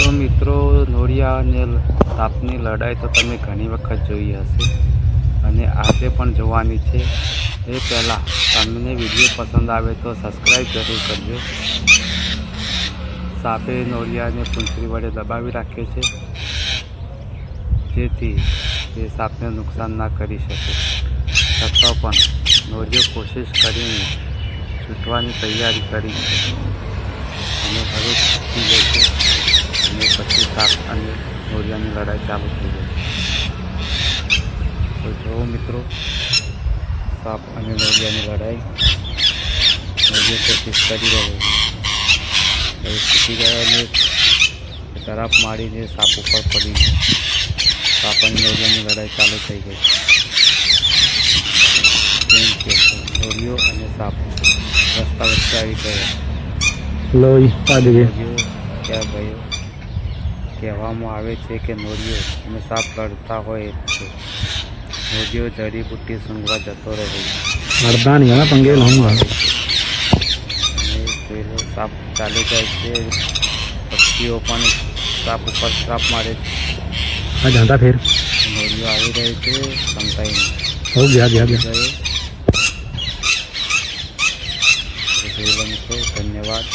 તો મિત્રો નોળિયા અને સાપની લડાઈ તો તમે ઘણી વખત જોઈ હશે અને આજે પણ જોવાની છે। એ પહેલાં તમને વિડીયો પસંદ આવે તો સબસ્ક્રાઈબ જરૂર કરજો। સાપે નોળિયાને પૂંછડી વડે દબાવી રાખે છે જેથી તે સાપને નુકસાન ના કરી શકે। છતાં પણ નોળિયો કોશિશ કરીને છૂટવાની તૈયારી કરી છે અને હવે છૂટી જશે અને પછી સાપ અને નોળિયાની લડાઈ ચાલુ થઈ જશે। તો જુઓ મિત્રો, સાપ અને નોળિયાની લડાઈ। નોળિયો કોશિશ કરી રહ્યો છે, હવે છૂટી ગયા અને તરફ મારીને સાપ ઉપર પડી ગયો। સાપ અને નોળિયાની લડાઈ ચાલુ થઈ ગઈ। કેમ કે નોળિયો અને સાપ રસ્તા વચ્ચે આવી ગયા। નોળિયો ક્યાં ગયો? કહેવામાં આવે છે કે નોળિયો અને સાપ લડતા હોય છે। નોળિયો જડીબુટ્ટી સૂંઘવા જતો રહે છે અને પેલો સાપ ચાલી જાય છે। પક્ષીઓ પણ સાપ ઉપર શ્રાપ મારે છે। નોળિયો આવી રહ્યો છે સંતાઈને ગયો। ધન્યવાદ।